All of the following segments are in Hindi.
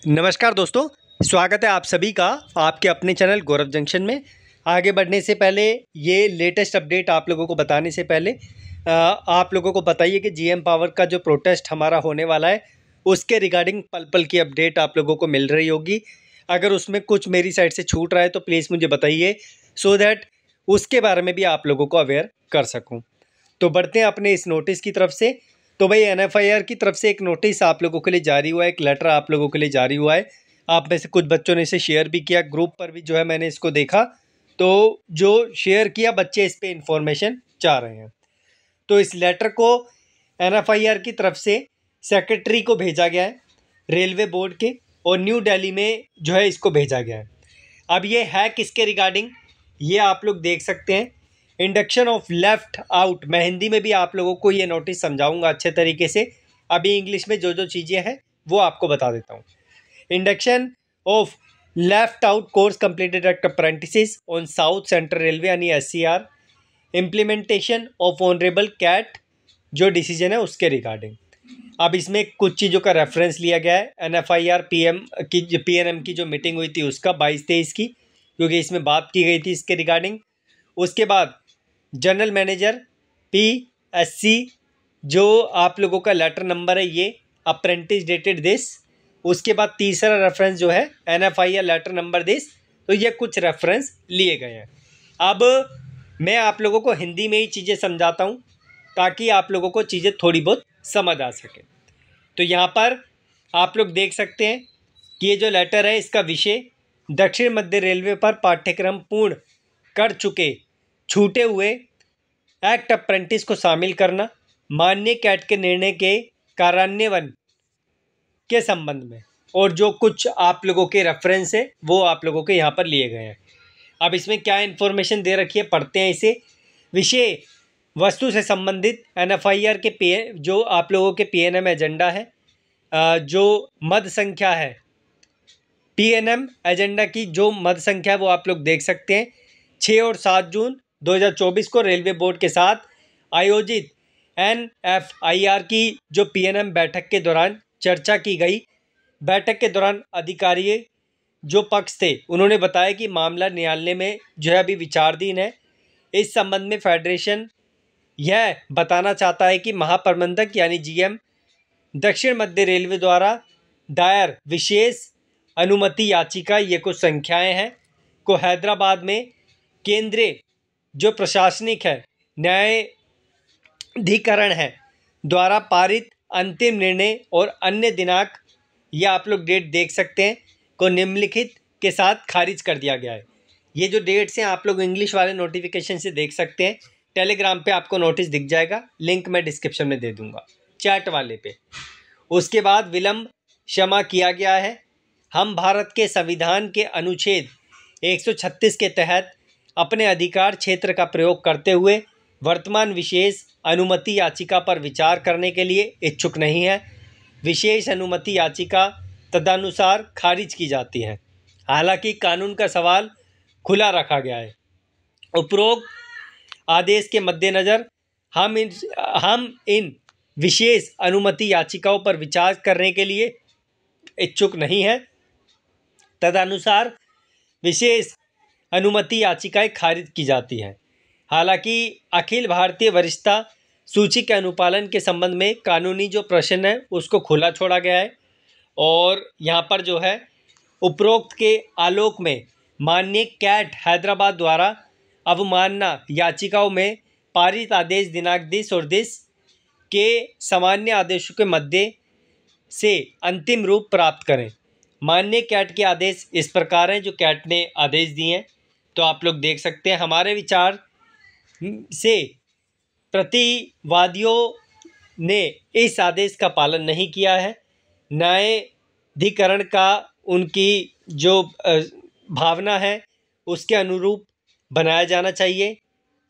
नमस्कार दोस्तों, स्वागत है आप सभी का आपके अपने चैनल गौरव जंक्शन में। आगे बढ़ने से पहले ये लेटेस्ट अपडेट आप लोगों को बताने से पहले आप लोगों को बताइए कि जीएम पावर का जो प्रोटेस्ट हमारा होने वाला है उसके रिगार्डिंग पल पल की अपडेट आप लोगों को मिल रही होगी। अगर उसमें कुछ मेरी साइड से छूट रहा है तो प्लीज़ मुझे बताइए, सो दैट उसके बारे में भी आप लोगों को अवेयर कर सकूँ। तो बढ़ते हैं अपने इस नोटिस की तरफ से। तो भाई एनएफआईआर की तरफ से एक नोटिस आप लोगों के लिए जारी हुआ है, एक लेटर आप लोगों के लिए जारी हुआ है। आप में से कुछ बच्चों ने इसे शेयर भी किया, ग्रुप पर भी जो है मैंने इसको देखा। तो जो शेयर किया बच्चे इस पे इंफॉर्मेशन चाह रहे हैं। तो इस लेटर को एनएफआईआर की तरफ से सेक्रेटरी को भेजा गया है रेलवे बोर्ड के, और न्यू दिल्ली में जो है इसको भेजा गया है। अब ये है किसके रिगार्डिंग, ये आप लोग देख सकते हैं। इंडक्शन ऑफ लेफ्ट आउट, मैं हिंदी में भी आप लोगों को ये नोटिस समझाऊंगा अच्छे तरीके से। अभी इंग्लिश में जो जो चीज़ें हैं वो आपको बता देता हूँ। Induction of left out course completed at apprentices on South Central Railway यानी SCR, implementation of honourable CAT जो डिसीजन है उसके रिगार्डिंग। अब इसमें कुछ चीज़ों का रेफरेंस लिया गया है। एनएफआईआर पीएनएम की जो मीटिंग हुई थी उसका 22-23 की, क्योंकि इसमें बात की गई थी इसके रिगार्डिंग। उसके बाद जनरल मैनेजर पीएससी जो आप लोगों का लेटर नंबर है ये अप्रेंटिस डेटेड दिस। उसके बाद तीसरा रेफरेंस जो है एनएफआईआर लेटर नंबर दिस। तो ये कुछ रेफरेंस लिए गए हैं। अब मैं आप लोगों को हिंदी में ही चीज़ें समझाता हूँ ताकि आप लोगों को चीज़ें थोड़ी बहुत समझ आ सके। तो यहाँ पर आप लोग देख सकते हैं कि ये जो लेटर है इसका विषय दक्षिण मध्य रेलवे पर पाठ्यक्रम पूर्ण कर चुके छूटे हुए एक्ट अप्रेंटिस को शामिल करना, माननीय कैट के निर्णय के कार्यान्वयन के संबंध में, और जो कुछ आप लोगों के रेफरेंस है वो आप लोगों के यहाँ पर लिए गए हैं। अब इसमें क्या इन्फॉर्मेशन दे रखी है, पढ़ते हैं इसे। विषय वस्तु से संबंधित एनएफआईआर के जो आप लोगों के पीएनएम एजेंडा है, जो मद संख्या है पीएनएम एजेंडा की जो मद संख्या है वो आप लोग देख सकते हैं। 6 और 7 जून 2024 को रेलवे बोर्ड के साथ आयोजित एनएफआईआर की जो पीएनएम बैठक के दौरान चर्चा की गई। बैठक के दौरान अधिकारी जो पक्ष थे उन्होंने बताया कि मामला न्यायालय में जो है अभी विचाराधीन है। इस संबंध में फेडरेशन यह बताना चाहता है कि महाप्रबंधक यानी जीएम दक्षिण मध्य रेलवे द्वारा दायर विशेष अनुमति याचिका, ये कुछ संख्याएं हैं, को हैदराबाद में केंद्रीय जो प्रशासनिक है न्यायाधिकरण है द्वारा पारित अंतिम निर्णय और अन्य दिनांक, ये आप लोग डेट देख सकते हैं, को निम्नलिखित के साथ खारिज कर दिया गया है। ये जो डेट्स हैं आप लोग इंग्लिश वाले नोटिफिकेशन से देख सकते हैं। टेलीग्राम पे आपको नोटिस दिख जाएगा, लिंक मैं डिस्क्रिप्शन में दे दूंगा चैट वाले पे। उसके बाद विलंब क्षमा किया गया है। हम भारत के संविधान के अनुच्छेद 136 के तहत अपने अधिकार क्षेत्र का प्रयोग करते हुए वर्तमान विशेष अनुमति याचिका पर विचार करने के लिए इच्छुक नहीं है। विशेष अनुमति याचिका तदनुसार खारिज की जाती है। हालांकि कानून का सवाल खुला रखा गया है। उपरोक्त आदेश के मद्देनज़र हम इन विशेष अनुमति याचिकाओं पर विचार करने के लिए इच्छुक नहीं है। तदनुसार विशेष अनुमति याचिकाएं खारिज की जाती हैं। हालांकि अखिल भारतीय वरिष्ठता सूची के अनुपालन के संबंध में कानूनी जो प्रश्न है उसको खुला छोड़ा गया है। और यहाँ पर जो है उपरोक्त के आलोक में माननीय कैट हैदराबाद द्वारा अवमानना याचिकाओं में पारित आदेश दिनांक दिस और दिस के सामान्य आदेशों के मध्य से अंतिम रूप प्राप्त करें। माननीय कैट के आदेश इस प्रकार हैं जो कैट ने आदेश दिए हैं। तो आप लोग देख सकते हैं हमारे विचार से प्रतिवादियों ने इस आदेश का पालन नहीं किया है। न्यायाधिकरण का उनकी जो भावना है उसके अनुरूप बनाया जाना चाहिए।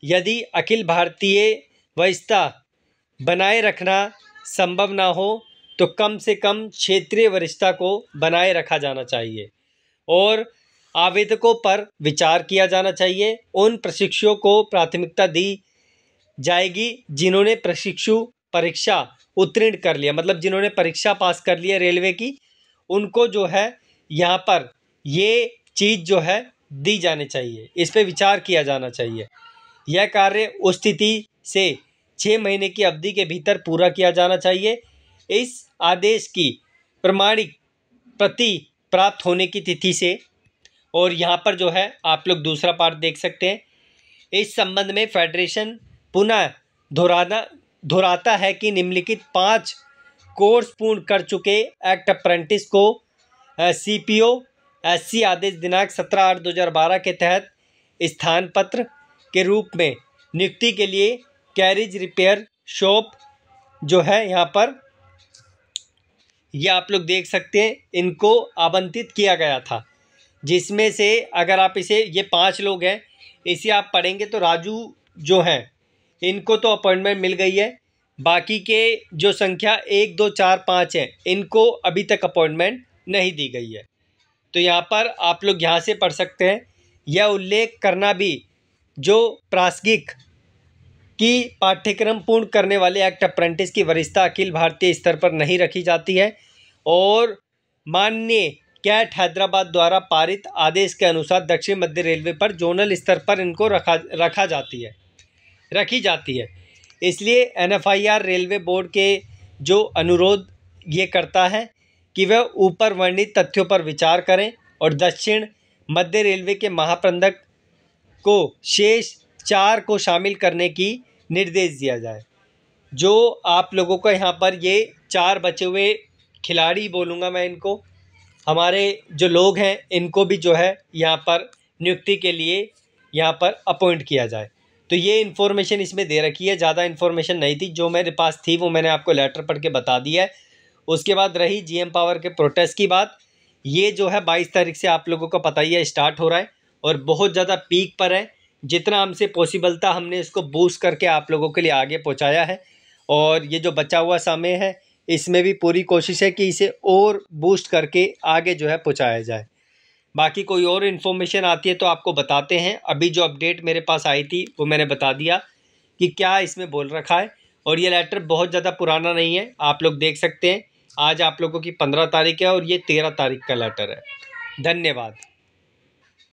यदि अखिल भारतीय वरिष्ठता बनाए रखना संभव ना हो तो कम से कम क्षेत्रीय वरिष्ठता को बनाए रखा जाना चाहिए और आवेदकों पर विचार किया जाना चाहिए। उन प्रशिक्षुओं को प्राथमिकता दी जाएगी जिन्होंने प्रशिक्षु परीक्षा उत्तीर्ण कर लिया, मतलब जिन्होंने परीक्षा पास कर लिया रेलवे की, उनको जो है यहाँ पर ये चीज़ जो है दी जानी चाहिए, इस पे विचार किया जाना चाहिए। यह कार्य उस तिथि से 6 महीने की अवधि के भीतर पूरा किया जाना चाहिए। इस आदेश की प्रमाणिक प्रति प्राप्त होने की तिथि से। और यहाँ पर जो है आप लोग दूसरा पार्ट देख सकते हैं। इस संबंध में फेडरेशन पुनः दोहराता है कि निम्नलिखित 5 कोर्स पूर्ण कर चुके एक्ट अप्रेंटिस को CPO SC आदेश दिनांक 17/8/2012 के तहत स्थान पत्र के रूप में नियुक्ति के लिए कैरिज रिपेयर शॉप जो है यहाँ पर ये आप लोग देख सकते हैं, इनको आवंटित किया गया था। जिसमें से अगर आप इसे ये 5 लोग हैं, इसे आप पढ़ेंगे तो राजू जो हैं इनको तो अपॉइंटमेंट मिल गई है। बाकी के जो संख्या 1 2 4 5 हैं, इनको अभी तक अपॉइंटमेंट नहीं दी गई है। तो यहाँ पर आप लोग यहाँ से पढ़ सकते हैं। यह उल्लेख करना भी जो प्रासंगिक की पाठ्यक्रम पूर्ण करने वाले एक्ट अप्रेंटिस की वरिष्ठता अखिल भारतीय स्तर पर नहीं रखी जाती है और माननीय कैट हैदराबाद द्वारा पारित आदेश के अनुसार दक्षिण मध्य रेलवे पर जोनल स्तर पर इनको रखी जाती है। इसलिए NFIR रेलवे बोर्ड के जो अनुरोध ये करता है कि वह ऊपर वर्णित तथ्यों पर विचार करें और दक्षिण मध्य रेलवे के महाप्रबंधक को शेष 4 को शामिल करने की निर्देश दिया जाए। जो आप लोगों को यहाँ पर ये 4 बचे हुए खिलाड़ी बोलूँगा मैं इनको, हमारे जो लोग हैं इनको भी जो है यहाँ पर नियुक्ति के लिए यहाँ पर अपॉइंट किया जाए। तो ये इन्फॉर्मेशन इसमें दे रखी है, ज़्यादा इन्फॉर्मेशन नहीं थी, जो मेरे पास थी वो मैंने आपको लेटर पढ़ के बता दिया है। उसके बाद रही GM पावर के प्रोटेस्ट की बात। ये जो है 22 तारीख से आप लोगों को पता ही है स्टार्ट हो रहा है और बहुत ज़्यादा पीक पर है। जितना हमसे पॉसिबल था हमने इसको बूस्ट करके आप लोगों के लिए आगे पहुँचाया है और ये जो बचा हुआ समय है इसमें भी पूरी कोशिश है कि इसे और बूस्ट करके आगे जो है पहुँचाया जाए। बाकी कोई और इन्फॉर्मेशन आती है तो आपको बताते हैं। अभी जो अपडेट मेरे पास आई थी वो मैंने बता दिया कि क्या इसमें बोल रखा है। और ये लेटर बहुत ज़्यादा पुराना नहीं है, आप लोग देख सकते हैं। आज आप लोगों की 15 तारीख है और ये 13 तारीख का लेटर है। धन्यवाद।